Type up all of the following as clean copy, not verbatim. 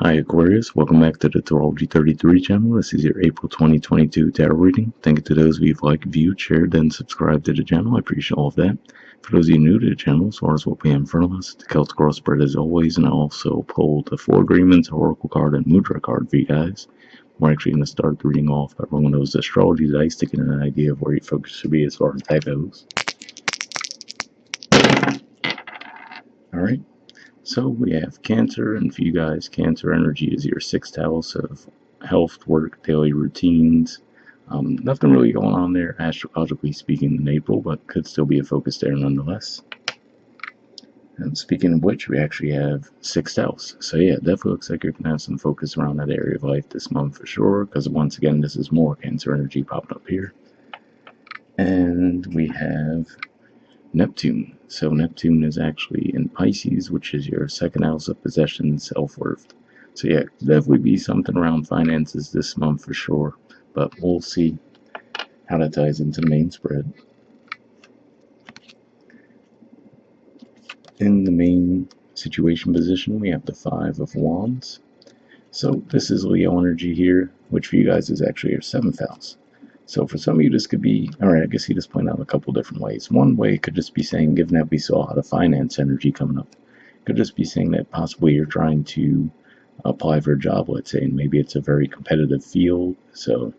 Hi Aquarius, welcome back to the Astrology 33 channel. This is your April 2022 tarot reading. Thank you to those of you who've liked, viewed, shared, and subscribed to the channel. I appreciate all of that. For those of you new to the channel, as far as what we have in front of us, the Celtic Cross spread as always, and I also pulled the Four Agreements, Oracle card, and Mudra card for you guys. We're actually going to start the reading off by rolling those astrology dice to get an idea of where your focus should be as far as that goes. Alright. So we have Cancer, and for you guys, Cancer energy is your sixth house of health, work, daily routines. Nothing really going on there, astrologically speaking, in April, but could still be a focus there nonetheless. And speaking of which, we actually have sixth house. So yeah, definitely looks like you're going to have some focus around that area of life this month for sure, because once again, this is more Cancer energy popping up here. And we have Neptune. So Neptune is actually in Pisces, which is your second house of possession, self-worth. So yeah, definitely be something around finances this month for sure, but we'll see how that ties into the main spread. In the main situation position, we have the Five of Wands. So this is Leo energy here, which for you guys is actually your seventh house. So for some of you, this could be, alright, I guess he just pointed out a couple different ways. One way could just be saying, given that we saw a lot of finance energy coming up, could just be saying that possibly you're trying to apply for a job, let's say, and maybe it's a very competitive field. So,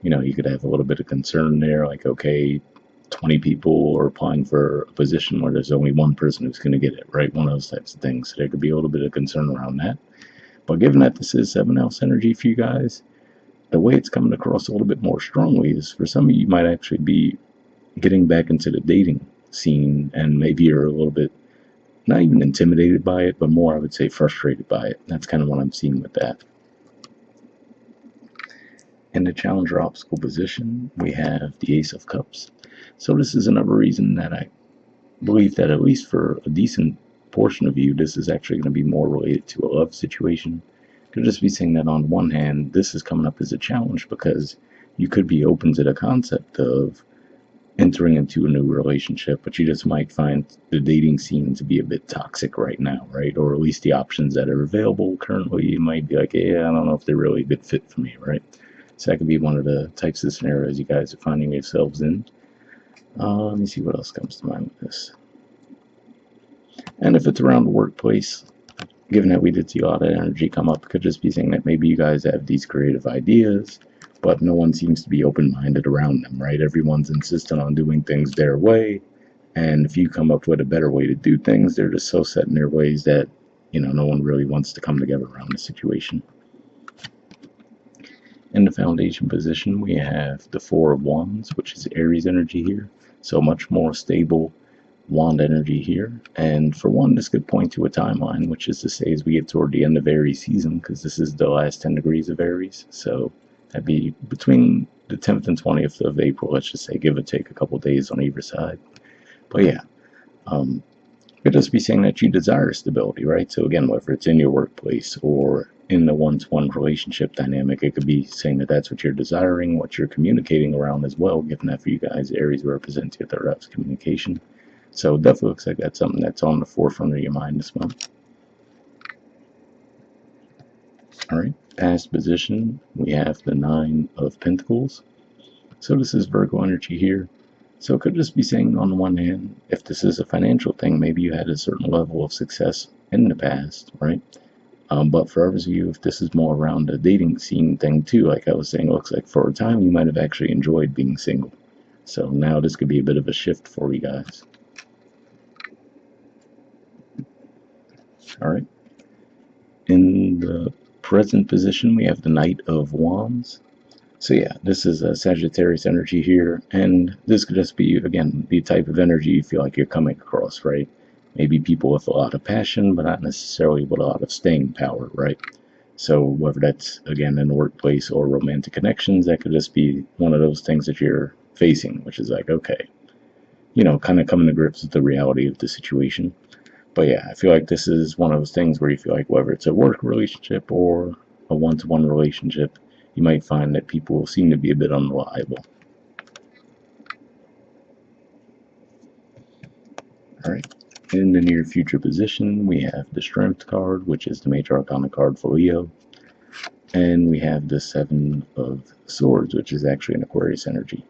you could have a little bit of concern there, like, okay, 20 people are applying for a position where there's only one person who's going to get it, right? One of those types of things. So there could be a little bit of concern around that. But given that this is seventh house energy for you guys, the way it's coming across a little bit more strongly is for some of you might actually be getting back into the dating scene, and maybe you're a little bit not even intimidated by it, but more I would say frustrated by it. That's kind of what I'm seeing with that. In the challenger obstacle position, we have the Ace of Cups. So this is another reason that I believe that at least for a decent portion of you, this is actually going to be more related to a love situation. Could just be saying that on one hand, this is coming up as a challenge because you could be open to the concept of entering into a new relationship, but you just might find the dating scene to be a bit toxic right now, right? Or at least the options that are available currently, you might be like, yeah, I don't know if they're really a good fit for me, right? So that could be one of the types of scenarios you guys are finding yourselves in. Let me see what else comes to mind with this. And if it's around the workplace, given that we did see a lot of energy come up, could just be saying that maybe you guys have these creative ideas, but no one seems to be open-minded around them, right? Everyone's insistent on doing things their way, and if you come up with a better way to do things, they're just so set in their ways that, no one really wants to come together around the situation. In the foundation position, we have the Four of Wands, which is Aries energy here, so much more stable wand energy here. And for one, this could point to a timeline, which is to say as we get toward the end of Aries season, because this is the last 10 degrees of Aries, so that'd be between the 10th and 20th of April, let's just say, give or take a couple days on either side. But yeah, could just be saying that you desire stability, right? So again, whether it's in your workplace or in the one-to-one relationship dynamic, it could be saying that that's what you're desiring, what you're communicating around as well, given that for you guys, Aries represents your third house communication. So it definitely looks like that's something that's on the forefront of your mind this month. Alright, past position, we have the Nine of Pentacles. So this is Virgo energy here. So it could just be saying on the one hand, if this is a financial thing, maybe you had a certain level of success in the past, right? But for others of you, if this is more around the dating scene thing too, like I was saying, it looks like for a time you might have actually enjoyed being single. So now this could be a bit of a shift for you guys. Alright. In the present position, we have the Knight of Wands. So yeah, this is a Sagittarius energy here, and this could just be, again, the type of energy you feel like you're coming across, right? Maybe people with a lot of passion, but not necessarily with a lot of staying power, right? So whether that's, again, in the workplace or romantic connections, that could just be one of those things that you're facing, which is like, okay, kind of coming to grips with the reality of the situation. But yeah, I feel like this is one of those things where you feel like whether it's a work relationship or a one-to-one relationship, you might find that people seem to be a bit unreliable. Alright, In the near future position, we have the Strength card, which is the Major Arcana card for Leo. And we have the Seven of Swords, which is actually an Aquarius energy.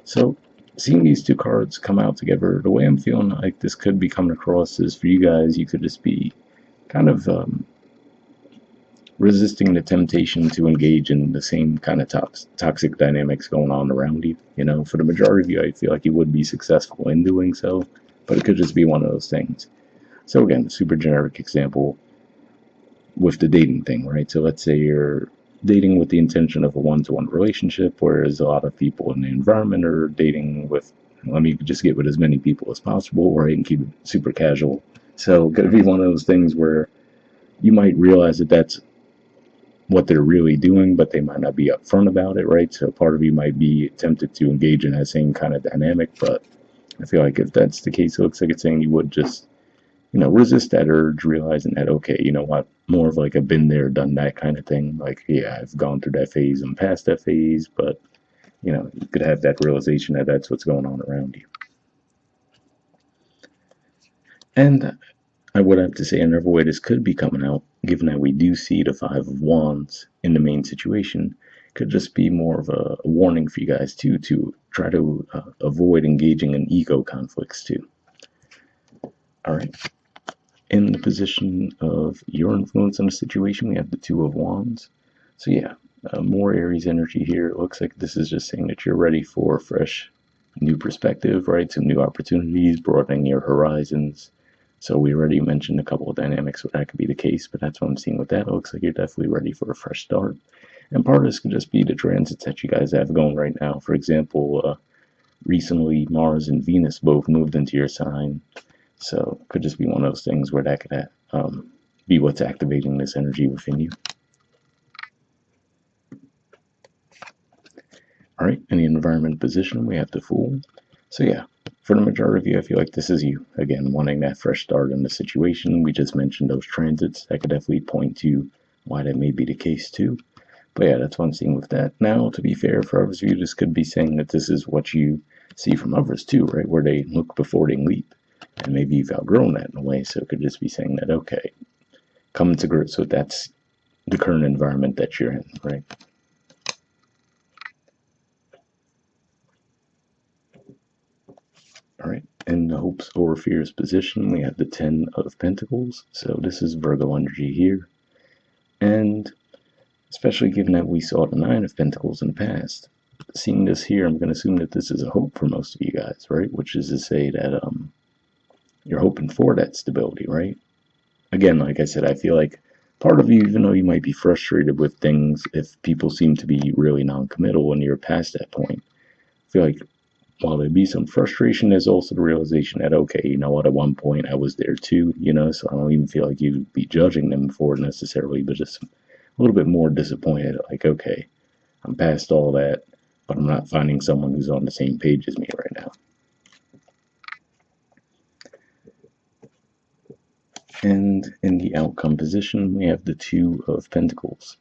So, seeing these two cards come out together, the way I'm feeling like this could be coming across is for you guys, you could just be kind of resisting the temptation to engage in the same kind of toxic dynamics going on around you. You know, for the majority of you, I feel like you would be successful in doing so, but it could just be one of those things. So again, super generic example with the dating thing, right? So let's say you're dating with the intention of a one-to-one relationship, whereas a lot of people in the environment are dating with, let me just get with as many people as possible, right, and keep it super casual. So it could be one of those things where you might realize that that's what they're really doing, but they might not be upfront about it, right? So part of you might be tempted to engage in that same kind of dynamic, but I feel like if that's the case, it looks like it's saying you would just, you know, resist that urge, realizing that, okay, you know what, more of like a been there, done that kind of thing. Like, yeah, I've gone through that phase, I'm past that phase, but, you know, you could have that realization that that's what's going on around you. And I would have to say another way this could be coming out, given that we do see the Five of Wands in the main situation, could just be more of a warning for you guys too, to try to avoid engaging in ego conflicts too. All right. In the position of your influence in the situation, we have the Two of Wands. So yeah, more Aries energy here. It looks like this is just saying that you're ready for a fresh, new perspective, right? Some new opportunities, broadening your horizons. So we already mentioned a couple of dynamics where that could be the case, but that's what I'm seeing with that. It looks like you're definitely ready for a fresh start. And part of this could just be the transits that you guys have going right now. For example, recently Mars and Venus both moved into your sign. So it could just be one of those things where that could be what's activating this energy within you. All right, in the environment position, we have the Fool. So yeah, for the majority of you, I feel like this is you, again, wanting that fresh start in the situation. We just mentioned those transits. That could definitely point to why that may be the case too. But yeah, that's what I'm seeing with that. Now, to be fair, for others of you, this could be saying that this is what you see from others too, right? Where they look before they leap. And maybe you've outgrown that in a way, so it could just be saying that, okay, come to grips with that's the current environment that you're in, right? All right, in the hopes or fears position, we have the Ten of Pentacles. So this is Virgo energy here. And especially given that we saw the Nine of Pentacles in the past, seeing this here, I'm going to assume that this is a hope for most of you guys, right? Which is to say that you're hoping for that stability, right? Again, like I said, I feel like part of you, even though you might be frustrated with things, if people seem to be really non-committal and you're past that point, I feel like while there be some frustration, there's also the realization that, okay, you know what, at one point I was there too, you know, so I don't even feel like you'd be judging them for it necessarily, but just a little bit more disappointed, like, okay, I'm past all that, but I'm not finding someone who's on the same page as me right now. And in the outcome position, we have the Two of Pentacles.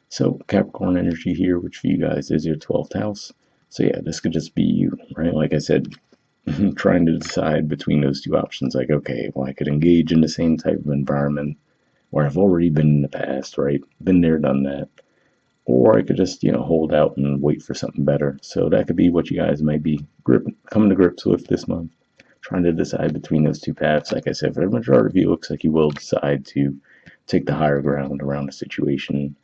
So Capricorn energy here, which for you guys is your 12th house. So yeah, this could just be you, right? Like I said, trying to decide between those two options. Like, okay, well, I could engage in the same type of environment where I've already been in the past, right? Been there, done that. Or I could just, you know, hold out and wait for something better. So that could be what you guys might be coming to grips with this month. Trying to decide between those two paths. Like I said, for the majority of you, it looks like you will decide to take the higher ground around the situation.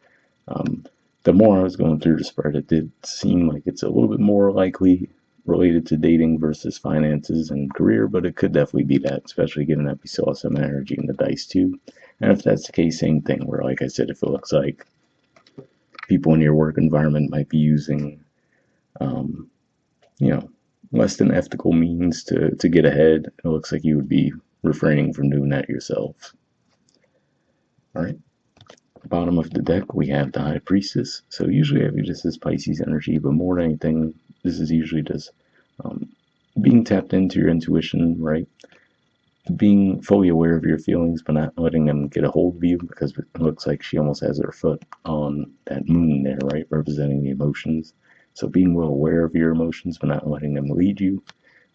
The more I was going through the spread, it did seem like it's a little bit more likely related to dating versus finances and career, but it could definitely be that, especially given that we saw some energy in the dice too. And if that's the case, same thing, where, like I said, if it looks like people in your work environment might be using, um, you know, less than ethical means to get ahead, it looks like you would be refraining from doing that yourself. All right. Bottom of the deck, we have the High Priestess. So usually I have just this Pisces energy, but more than anything, this is usually just being tapped into your intuition, right? Being fully aware of your feelings, but not letting them get a hold of you, because it looks like she almost has her foot on that moon there, right? Representing the emotions. So being well aware of your emotions, but not letting them lead you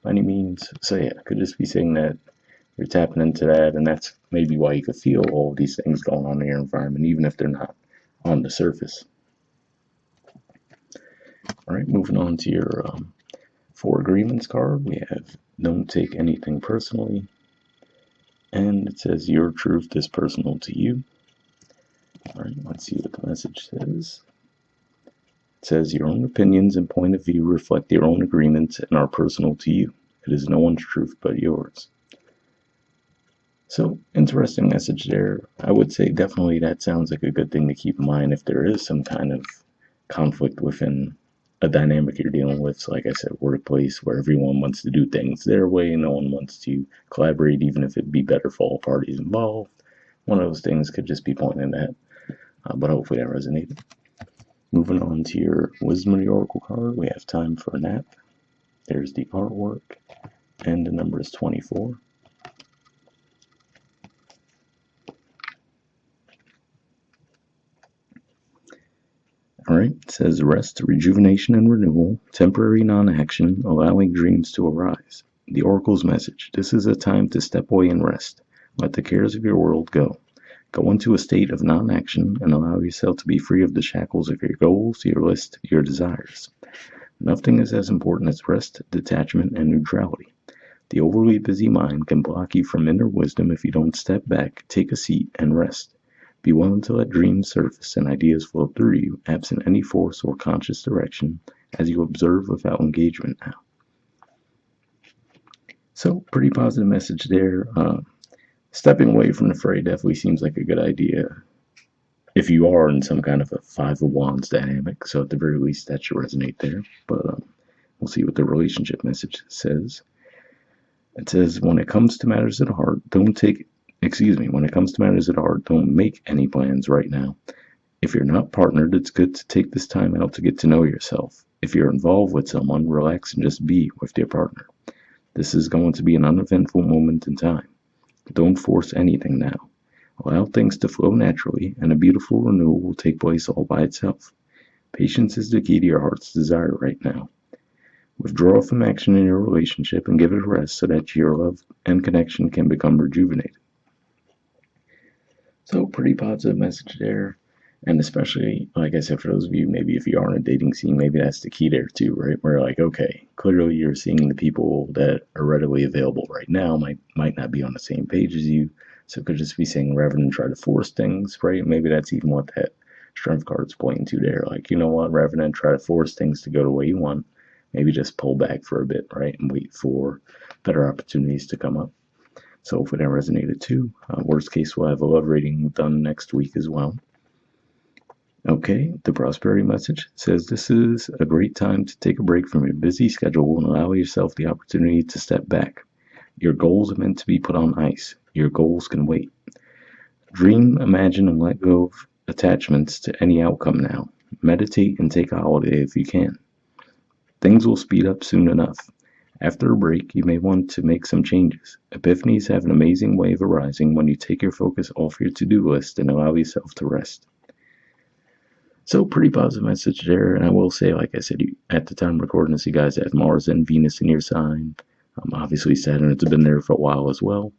by any means. So yeah, I could just be saying that You're tapping into that, and that's maybe why you could feel all of these things going on in your environment, even if they're not on the surface. All right, moving on to your 4 agreements card, we have don't take anything personally, and it says your truth is personal to you. All right, let's see what the message says. It says your own opinions and point of view reflect your own agreements and are personal to you. It is no one's truth but yours. So, interesting message there. I would say definitely that sounds like a good thing to keep in mind if there is some kind of conflict within a dynamic you're dealing with. So like I said, workplace where everyone wants to do things their way, no one wants to collaborate, even if it'd be better for all parties involved. One of those things could just be pointing at that, but hopefully that resonated. Moving on to your Wisdom of the Oracle card, we have Time for a Nap. There's the artwork, and the number is 24. Alright, it says rest, rejuvenation, and renewal, temporary non-action, allowing dreams to arise. The Oracle's message, this is a time to step away and rest. Let the cares of your world go. Go into a state of non-action and allow yourself to be free of the shackles of your goals, your list, your desires. Nothing is as important as rest, detachment, and neutrality. The overly busy mind can block you from inner wisdom if you don't step back, take a seat, and rest. Be willing to let dreams surface and ideas flow through you, absent any force or conscious direction, as you observe without engagement now. So, pretty positive message there. Stepping away from the fray definitely seems like a good idea if you are in some kind of a 5 of Wands dynamic. So, at the very least, that should resonate there. But we'll see what the relationship message says. It says, when it comes to matters at heart, don't make any plans right now. If you're not partnered, it's good to take this time out to get to know yourself. If you're involved with someone, relax and just be with your partner. This is going to be an uneventful moment in time. Don't force anything now. Allow things to flow naturally, and a beautiful renewal will take place all by itself. Patience is the key to your heart's desire right now. Withdraw from action in your relationship and give it a rest so that your love and connection can become rejuvenated. So, pretty positive message there. And especially, like I said, for those of you, maybe if you are in a dating scene, maybe that's the key there too, right? Where like, okay, clearly you're seeing the people that are readily available right now might not be on the same page as you. So it could just be saying rather than try to force things, right? Maybe that's even what that strength card's pointing to there. Like, you know what, rather than try to force things to go the way you want, maybe just pull back for a bit, right? And wait for better opportunities to come up. So hopefully that resonated too. Worst case, we'll have a love reading done next week as well. Okay, the prosperity message says this is a great time to take a break from your busy schedule and allow yourself the opportunity to step back. Your goals are meant to be put on ice. Your goals can wait. Dream, imagine, and let go of attachments to any outcome now. Meditate and take a holiday if you can. Things will speed up soon enough. After a break, you may want to make some changes. Epiphanies have an amazing way of arising when you take your focus off your to-do list and allow yourself to rest. So, pretty positive message there. And I will say, like I said, at the time of recording this, you guys have Mars and Venus in your sign. Obviously, Saturn has been there for a while as well.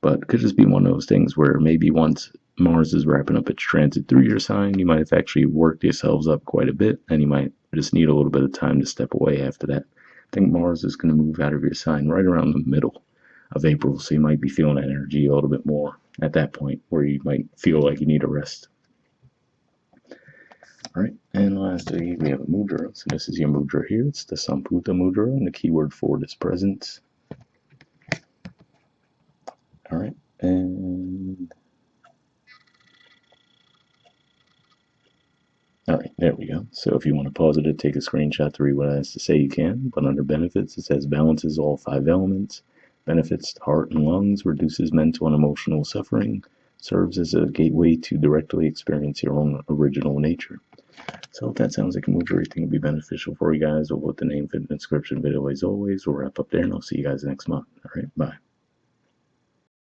But it could just be one of those things where maybe once Mars is wrapping up its transit through your sign, you might have actually worked yourselves up quite a bit, and you might just need a little bit of time to step away after that. I think Mars is going to move out of your sign right around the middle of April, so you might be feeling that energy a little bit more at that point, where you might feel like you need a rest. Alright, and lastly, we have a Mudra. So this is your Mudra here. It's the Samputa Mudra, and the keyword for it is presence. Alright, and... Alright, there we go. So if you want to pause it to take a screenshot to read what it has to say, you can. But under benefits, it says balances all 5 elements, benefits the heart and lungs, reduces mental and emotional suffering, serves as a gateway to directly experience your own original nature. So if that sounds like a Mudra you think would be beneficial for you guys, we'll put the name, fit, and description video as always. We'll wrap up there, and I'll see you guys next month. Alright, bye.